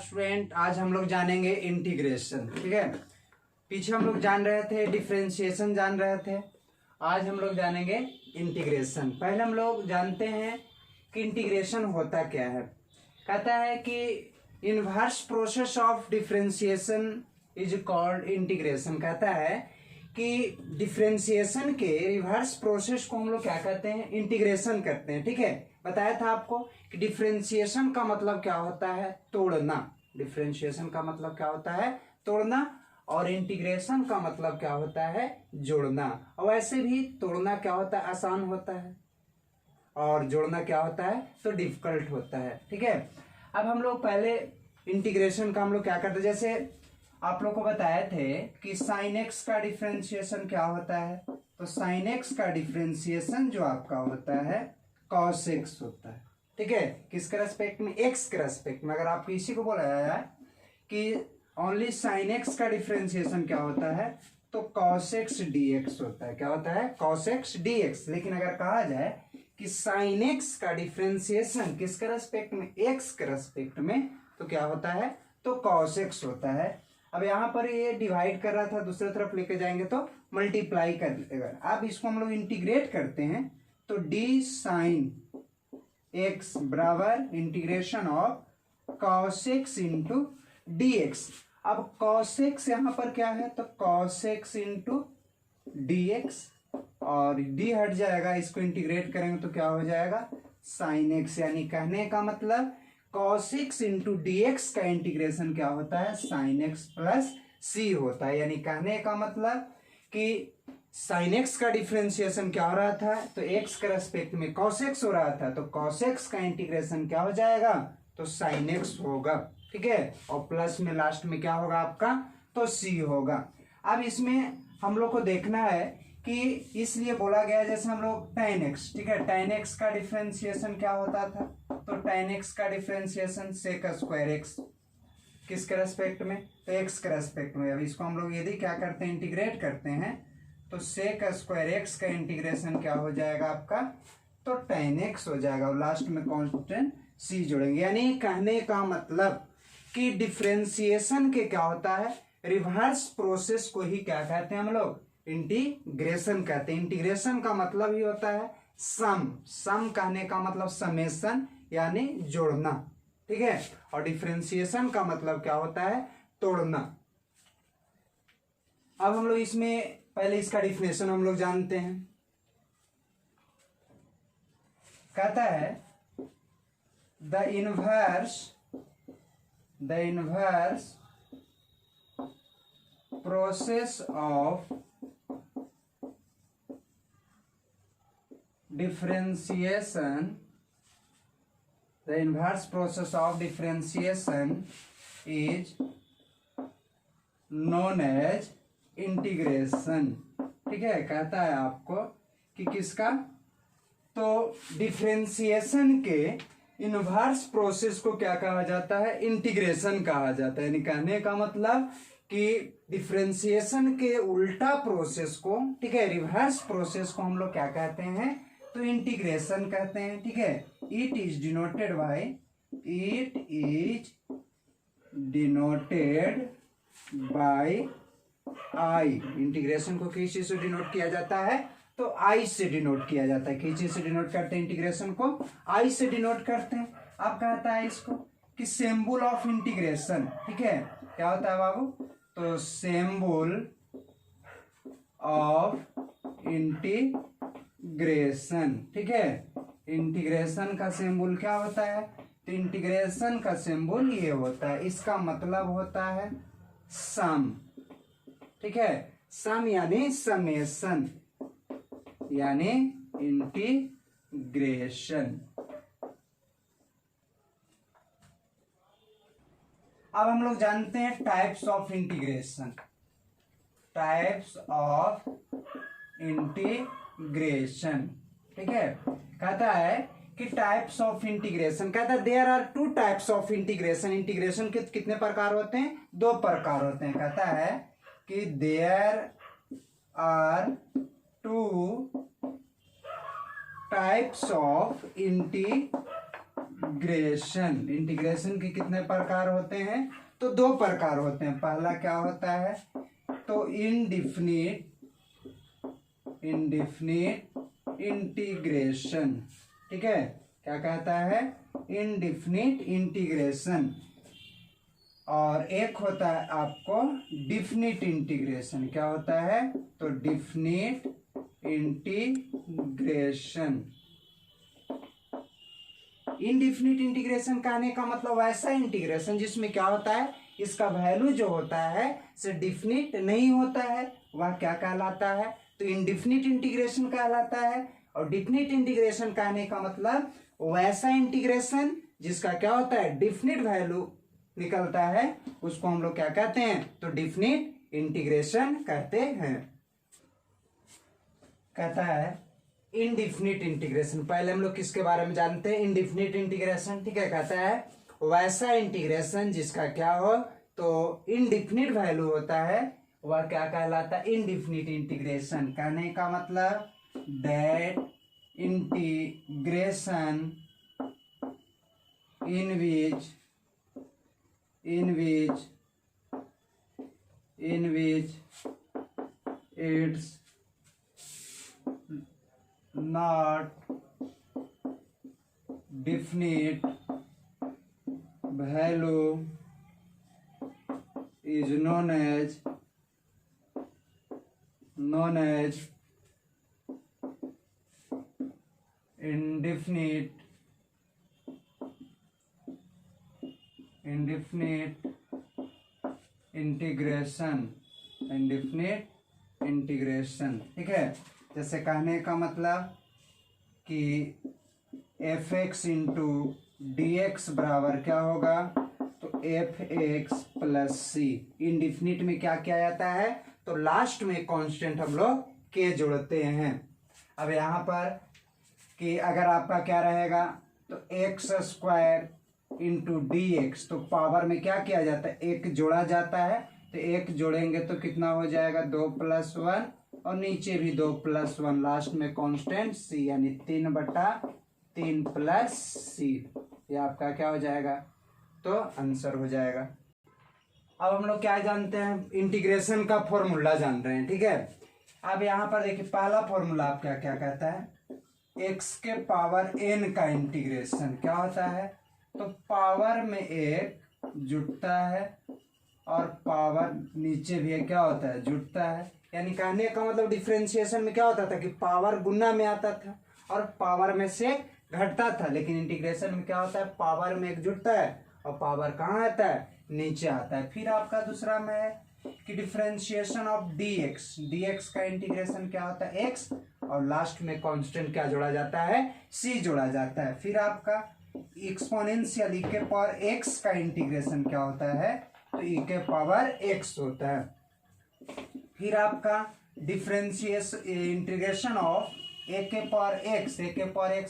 Student, आज हम लोग जानेंगे इंटीग्रेशन। ठीक है, पीछे हम लोग जान रहे थे डिफरेंशिएशन जान रहे थे, आज हम लोग जानेंगे इंटीग्रेशन। पहले हम लोग जानते हैं कि इंटीग्रेशन होता क्या है। कहता है कि inverse process of differentiation is called integration. कहता है कि डिफरेंशिएशन के रिवर्स प्रोसेस को हम लोग क्या कहते हैं, इंटीग्रेशन करते हैं। ठीक है, बताया था आपको कि डिफरेंशिएशन का मतलब क्या होता है, तोड़ना। डिफरेंशिएशन का मतलब क्या होता है, तोड़ना, और इंटीग्रेशन का मतलब क्या होता है, जोड़ना। और वैसे भी तोड़ना क्या होता है, आसान होता है, और जोड़ना क्या होता है, तो डिफिकल्ट होता है। ठीक है, अब हम लोग पहले इंटीग्रेशन का हम लोग क्या करते हैं, जैसे आप लोग को बताए थे कि साइन एक्स का डिफरेंशिएशन क्या होता है, तो साइन एक्स का डिफरेंशिएशन जो आपका होता है कॉस एक्स होता है। ठीक है, किसके रेस्पेक्ट में, एक्स के रेस्पेक्ट में। अगर आपको इसी को बोला जाए कि ओनली साइन एक्स का डिफरेंशिएशन क्या होता है, तो कॉस एक्स डी एक्स होता है। क्या होता है, कॉस एक्स डी एक्स। लेकिन अगर कहा जाए कि साइन एक्स का डिफरेंशिएशन किसके रेस्पेक्ट में, एक्स के रेस्पेक्ट में, तो क्या होता है, तो कॉस एक्स होता है। अब यहाँ पर ये डिवाइड कर रहा था, दूसरी तरफ लेके जाएंगे तो मल्टीप्लाई कर देगा। अब इसको हम लोग इंटीग्रेट करते हैं, तो डी साइन एक्स बराबर integration of cos x into d x. अब कॉस एक्स यहाँ पर क्या है, तो cos x into d x, और डी हट जाएगा, इसको इंटीग्रेट करेंगे तो क्या हो जाएगा, साइन एक्स। यानी कहने का मतलब cos x into d x का इंटीग्रेशन क्या होता है, साइन एक्स प्लस सी होता है। यानी कहने का मतलब कि साइन एक्स का डिफरेंशिएशन क्या हो रहा था, तो एक्स के रेस्पेक्ट में कॉस एक्स हो रहा था, तो कॉस एक्स का इंटीग्रेशन क्या हो जाएगा, तो साइन एक्स होगा। ठीक है, और प्लस में लास्ट में क्या होगा आपका, तो सी होगा। अब इसमें हम लोग को देखना है कि इसलिए बोला गया, जैसे हम लोग tan x, ठीक है, tan x का डिफरेंशिएशन क्या होता था, तो tan x का डिफरेंशिएशन सेक स्क्वायर एक्स, किसके रेस्पेक्ट में, तो x के रेस्पेक्ट में। अब इसको हम लोग यदि क्या करते हैं, इंटीग्रेट करते हैं, तो सेक स्क्वायर एक्स का इंटीग्रेशन क्या हो जाएगा आपका, तो tan x हो जाएगा, और लास्ट में कांस्टेंट c जोड़ेंगे। यानी कहने का मतलब कि डिफरेंशिएशन के क्या होता है, रिवर्स प्रोसेस को ही क्या कहते हैं हम लोग, इंटीग्रेशन कहते हैं। इंटीग्रेशन का मतलब ही होता है सम, सम कहने का मतलब समेशन यानी जोड़ना। ठीक है, और डिफरेंशिएशन का मतलब क्या होता है, तोड़ना। अब हम लोग इसमें पहले इसका डिफिनेशन हम लोग जानते हैं। कहता है the inverse process of differentiation, the inverse process of differentiation is known as integration। ठीक है, कहता है आपको कि किसका, तो डिफरेंशिएशन के इनवर्स प्रोसेस को क्या कहा जाता है, इंटीग्रेशन कहा जाता है। यानी कहने का मतलब कि डिफरेंशिएशन के उल्टा प्रोसेस को, ठीक है, रिवर्स प्रोसेस को हम लोग क्या कहते हैं, तो इंटीग्रेशन कहते हैं। ठीक है, it is denoted by I. Integration को किस चीज से डिनोट किया जाता है, तो आई से डिनोट किया जाता है। किस चीज से डिनोट करते हैं, इंटीग्रेशन को आई से डिनोट करते हैं। अब कहता है इसको कि सिंबल ऑफ इंटीग्रेशन। ठीक है, क्या होता है बाबू, तो सिंबल ऑफ इंटीग्रेशन। ठीक है, इंटीग्रेशन का सिंबल क्या होता है, तो इंटीग्रेशन का सिंबल ये होता है, इसका मतलब होता है सम। ठीक है, सम यानी समेशन यानी इंटीग्रेशन। अब हम लोग जानते हैं types of integration. Types of integration, ठीक है, कहता है कि टाइप्स ऑफ इंटीग्रेशन, कहता है there are two types of integration. Integration के कितने प्रकार होते हैं, दो प्रकार होते हैं। कहता है कि there are two types of integration integration के कितने प्रकार होते हैं? तो दो प्रकार होते हैं। पहला क्या होता है? तो इनडिफिनिट इंटीग्रेशन। ठीक है, क्या कहता है? Indefinite integration. और एक होता है आपको डिफिनिट इंटीग्रेशन। क्या होता है? तो डिफिनिट इंटीग्रेशन। इनडिफिनिट इंटीग्रेशन कहने का मतलब वैसा इंटीग्रेशन जिसमें क्या होता है, इसका वैल्यू जो होता है से डिफिनिट नहीं होता है, वह क्या कहलाता है? तो इनडिफिनिट इंटीग्रेशन कहलाता है। और डिफिनिट इंटीग्रेशन कहने का मतलब वैसा इंटीग्रेशन जिसका क्या होता है, डिफिनिट वैल्यू निकलता है, उसको हम लोग क्या कहते हैं? तो डिफिनिट इंटीग्रेशन कहते हैं। कहता है इनडिफिनिट इंटीग्रेशन। पहले हम लोग किसके बारे में जानते हैं? Indefinite integration. ठीक है, कहता है वैसा इंटीग्रेशन जिसका क्या हो, तो इनडिफिनिट वैल्यू होता है, वह क्या कहलाता है? Indefinite integration. कहने का मतलब that integration in which it's not definite value is known as indefinite integration. ठीक है, जैसे कहने का मतलब कि F x into d x बराबर क्या होगा? तो एफ एक्स प्लस सी। इनडिफिनिट में क्या किया जाता है? तो लास्ट में कांस्टेंट हम लोग के जोड़ते हैं। अब यहाँ पर कि अगर आपका क्या रहेगा, तो x square into d x, तो पावर में क्या किया जाता है? एक जोड़ा जाता है, तो एक जोड़ेंगे तो कितना हो जाएगा? 2+1, और नीचे भी 2+1, लास्ट में कांस्टेंट सी, यानी 3/3 प्लस सी। ये आपका क्या हो जाएगा? तो आंसर हो जाएगा। अब हम लोग क्या जानते हैं? इंटीग्रेशन का फॉर्मूला जान रहे हैं। ठीक है, अब यहाँ पर देखिए पहला फॉर्मूला आपका क्या कहता है? एक्स के पावर n का इंटीग्रेशन क्या होता है? तो पावर में एक जुटता है और पावर नीचे भी क्या होता है? जुटता है। यानी कहने का मतलब डिफरेंशिएशन में क्या होता था कि पावर गुना में आता था और पावर में से घटता था, लेकिन इंटीग्रेशन में क्या होता है? पावर में एक जुटता है और पावर कहाँ आता है? नीचे आता है। फिर आपका दूसरा में है कि डिफरेंशिएशन ऑफ dx का इंटीग्रेशन क्या होता है? x, और लास्ट में कांस्टेंट क्या जोड़ा जाता है? c जोड़ा जाता है। फिर आपका एक्सपोनेंशियल e के पावर x का इंटीग्रेशन क्या होता है? तो e के पावर x होता है। फिर आपका डिफरेंशिएशन इंटीग्रेशन ऑफ a के पावर x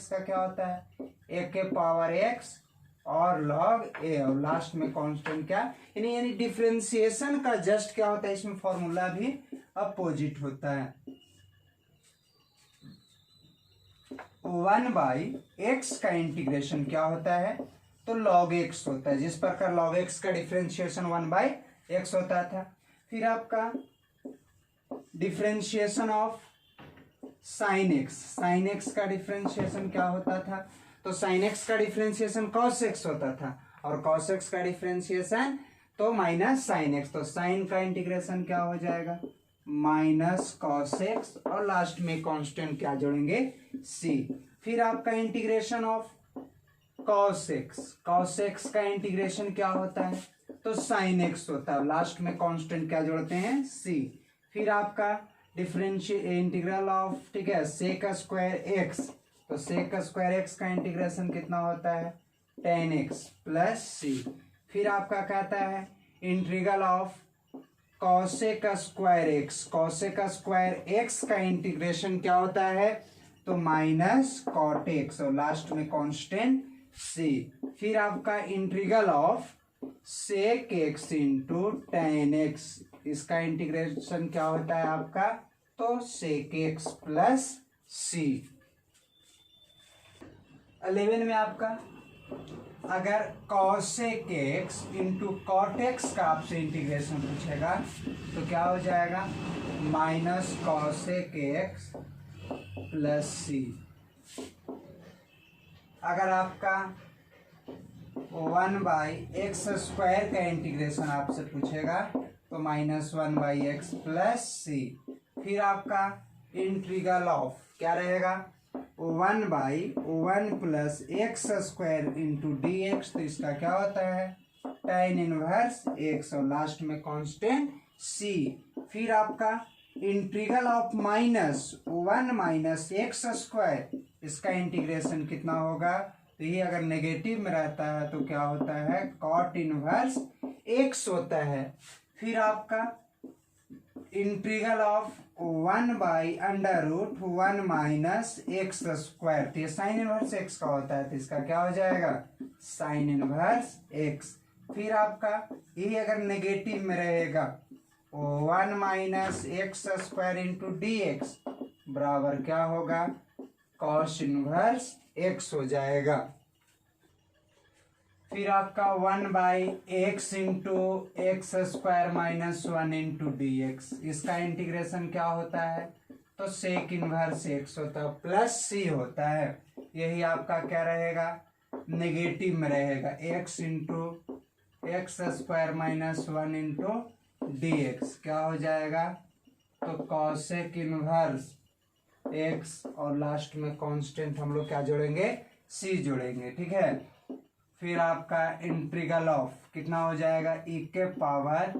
का क्या होता है? a के पावर x और log a, और लास्ट में कांस्टेंट क्या, यानी डिफरेंशिएशन का जस्ट क्या होता है? इसमें फॉर्मूला भी अपोजिट होता है। 1/x का इंटीग्रेशन क्या होता है? तो log x होता है। जिस प्रकार log x का डिफरेंशिएशन 1/x होता था। फिर आपका डिफरेंशिएशन ऑफ sin x का डिफरेंशिएशन क्या होता था? तो sin x का डिफरेंशिएशन cos x होता था, और cos x का डिफरेंशिएशन तो माइनस sin x, तो sin का इंटीग्रेशन क्या हो जाएगा? माइनस cos x, और लास्ट में कांस्टेंट क्या जोड़ेंगे? c। फिर आपका इंटीग्रेशन ऑफ cos x का इंटीग्रेशन क्या होता है? तो sin x होता है, लास्ट में कांस्टेंट क्या जोड़ते हैं? c। फिर आपका डिफरेंशियल इंटीग्रल ऑफ, ठीक है, sec स्क्वायर x, तो sec स्क्वायर x का इंटीग्रेशन कितना होता है? tan x plus c। फिर आपका कहता है integral of cosec square x का इंटीग्रेशन क्या होता है? तो माइनस cot x, और लास्ट में कांस्टेंट c। फिर आपका integral of sec x into tan x, इसका इंटीग्रेशन क्या होता है आपका? तो sec x प्लस c। 11 में आपका अगर cosec x into cot x का आपसे इंटीग्रेशन पूछेगा तो क्या हो जाएगा, माइनस cosec x प्लस सी। अगर आपका 1/x² का इंटीग्रेशन आपसे पूछेगा तो -1/x प्लस सी। फिर आपका इंटीग्रल ऑफ क्या रहेगा, 1/1 plus x² into d x, तो इसका क्या होता है tan इनवर्स x और लास्ट में कांस्टेंट c। फिर आपका इंटीग्रल ऑफ -1 माइनस x², इसका इंटीग्रेशन कितना होगा, तो ये अगर नेगेटिव में रहता है तो क्या होता है cot इनवर्स x होता है। फिर आपका इंटीग्रल ऑफ 1/√1 माइनस x², तो ये साइन इनवर्स x का होता है, तो इसका क्या हो जाएगा साइन इनवर्स x। फिर आपका ये अगर नेगेटिव में रहेगा 1 minus x² into d x बराबर क्या होगा कॉस इनवर्स x हो जाएगा। फिर आपका 1/x into x² minus 1 into d x, इसका इंटीग्रेशन क्या होता है, तो सेक इनवर्स x होता है प्लस c होता है। यही आपका क्या रहेगा नेगेटिव में रहेगा x into x² minus 1 into d x, क्या हो जाएगा तो कॉसेक इनवर्स x और लास्ट में कांस्टेंट हम लोग क्या जोड़ेंगे c जोड़ेंगे, ठीक है। फिर आपका इंटीग्रल ऑफ कितना हो जाएगा e के power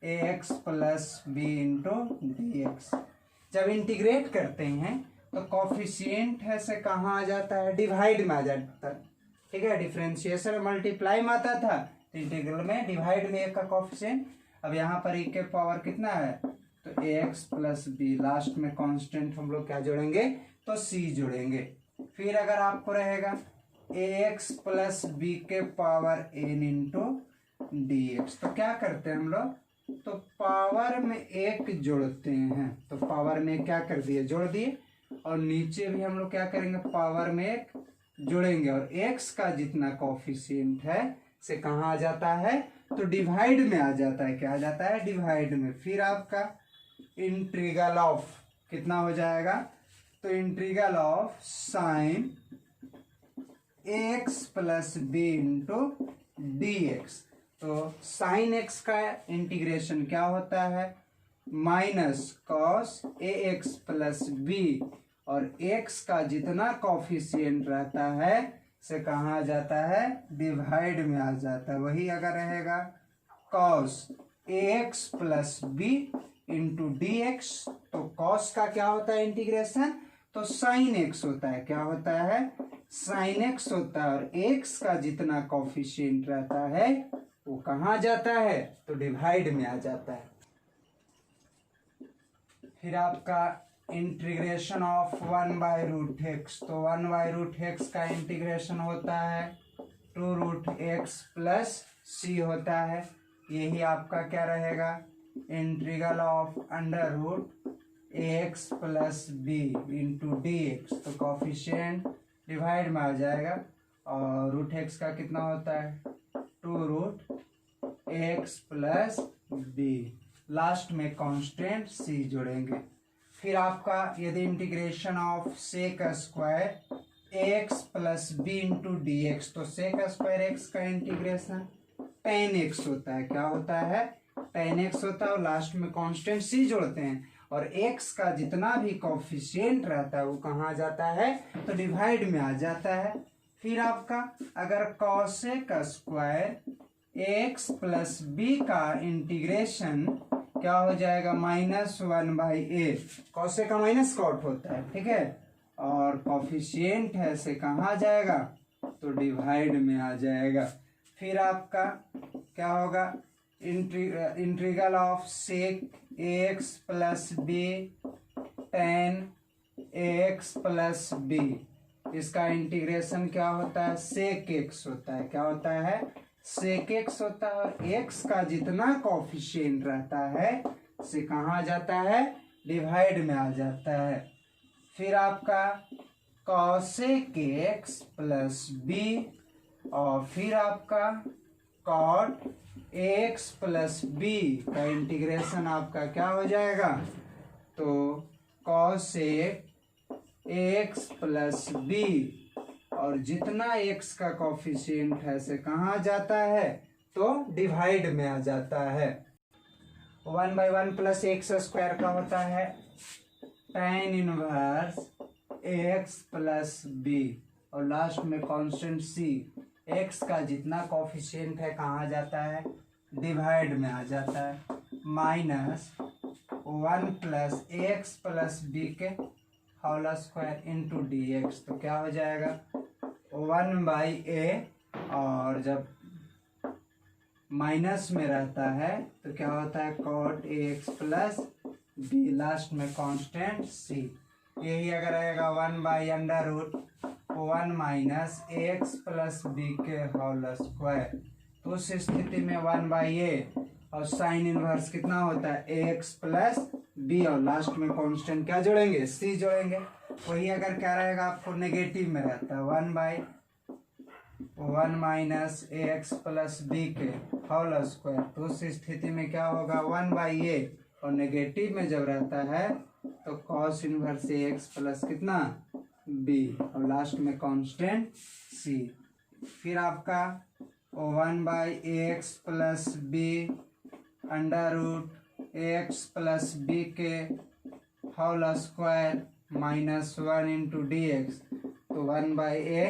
ax plus b into d x. जब इंटीग्रेट करते हैं तो कॉफिशिएंट है से कहाँ आ जाता है, डिवाइड में आ जाता है, ठीक है। डिफरेंशिएशन मल्टीप्लाई में आता था, इंटीग्रल में डिवाइड में एक का कॉफिशिएंट। अब यहाँ पर e के पावर कितना है तो ax प्लस बी, लास्ट में कांस्टेंट हम लोग क्या जोड़ेंगे तो c जोड़ेंगे। फिर अगर आपको रहेगा ax प्लस बी के power n into d x, तो क्या करते हैं हम लोग तो पावर में एक जोड़ते हैं, तो पावर में क्या कर दिए जोड़ दिए, और नीचे भी हम लोग क्या करेंगे पावर में एक जोड़ेंगे, और x का जितना कॉफिशिएंट है से कहाँ आ जाता है तो डिवाइड में आ जाता है, क्या आ जाता है डिवाइड में। फिर आपका इंटीग्रल ऑफ कितना हो जाएगा तो integral of sine ax plus b into d x, तो साइन x का इंटीग्रेशन क्या होता है minus cos ax plus b, और x का जितना कॉफिशिएंट रहता है से कहाँ आ जाता है डिवाइड में आ जाता है। वही अगर रहेगा cos ax plus b into d x, तो कॉस का क्या होता है इंटीग्रेशन तो साइन x होता है, क्या होता है साइन x होता है, और x का जितना कॉफिशिएंट रहता है वो कहाँ जाता है तो डिवाइड में आ जाता है। फिर आपका इंटीग्रेशन ऑफ 1/√x, तो 1/√x का इंटीग्रेशन होता है 2√x प्लस c होता है। यही आपका क्या रहेगा integral of √ax plus b into d x, तो कॉफिशिएंट डिवाइड में आ जाएगा, और √x का कितना होता है 2√x प्लस बी, लास्ट में कांस्टेंट c जोड़ेंगे। फिर आपका यदि integration of sec square ax plus b into d x, तो सेक स्क्वायर x का इंटीग्रेशन tan x होता है, क्या होता है tan x होता है, और लास्ट में कांस्टेंट c जोड़ते हैं, और x का जितना भी कॉफिशिएंट रहता है वो कहाँ जाता है तो डिवाइड में आ जाता है। फिर आपका अगर cosec square ax plus b का इंटीग्रेशन क्या हो जाएगा -1/a, कॉसेक का माइनस कॉट होता है, ठीक है, और कॉफिशिएंट है से कहाँ जाएगा तो डिवाइड में आ जाएगा। फिर आपका क्या होगा integral of sec ax plus b tan ax plus b, इसका इंटीग्रेशन क्या होता है सेक x होता है, क्या होता है सेक x होता है, और x का जितना कॉफिशिएंट रहता है से कहाँ जाता है डिवाइड में आ जाता है। फिर आपका कॉसेक x प्लस बी और फिर आपका cot ax प्लस बी का इंटीग्रेशन आपका क्या हो जाएगा, तो cos ax प्लस बी, और जितना x का कॉफिशिएंट है से कहाँ जाता है, तो डिवाइड में आ जाता है। 1/1 प्लस एक्स स्क्वायर का होता है tan inverse x plus b, और लास्ट में कांस्टेंट c, x का जितना कॉफिशिएंट है कहाँ जाता है, डिवाइड में आ जाता है, minus 1 plus x plus b के whole square into d x, तो क्या हो जाएगा 1/a, और जब माइनस में रहता है तो क्या होता है cot ax plus b, last में कांस्टेंट c। यही अगर रहेगा 1/√1 माइनस एक्स प्लस बी के होल स्क्वायर, तो उस स्थिति में 1/a और साइन इनवर्स कितना होता है ax प्लस बी, और लास्ट में कांस्टेंट क्या जोड़ेंगे, c जोड़ेंगे। वही अगर क्या रहेगा आपको नेगेटिव में रहता है 1/1 माइनस एक्स प्लस बी के होल स्क्वायर, तो उस स्थिति में क्या होगा 1/a, और नेगेटिव में जब रहता है तो cos इनवर्स एक्स प्लस कितना b, और लास्ट में कांस्टेंट c। फिर आपका 1/ax plus b √x plus b के whole square minus 1 into d x, तो 1/a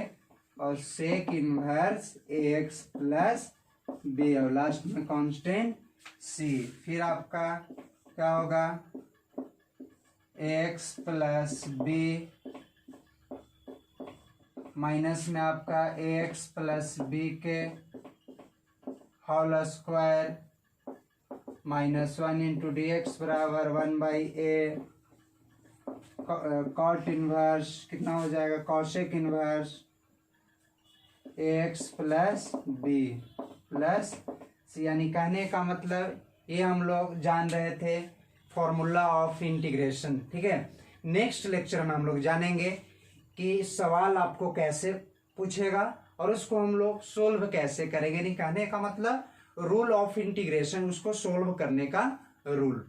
और sec inverse x plus b, और लास्ट में कांस्टेंट c। फिर आपका क्या होगा एक्स प्लस बी माइनस में आपका एक्स प्लस बी के whole square minus 1 into d x बराबर 1/a, कॉट इनवर्स कितना हो जाएगा cosec inverse x plus b plus c. यानी कहने का मतलब ये हम लोग जान रहे थे फॉर्मूला ऑफ इंटीग्रेशन। ठीक है, नेक्स्ट लेक्चर में हम लोग जानेंगे कि सवाल आपको कैसे पूछेगा और उसको हम लोग सोल्व कैसे करेंगे। नहीं कहने का मतलब रूल ऑफ इंटीग्रेशन, उसको सोल्व करने का रूल।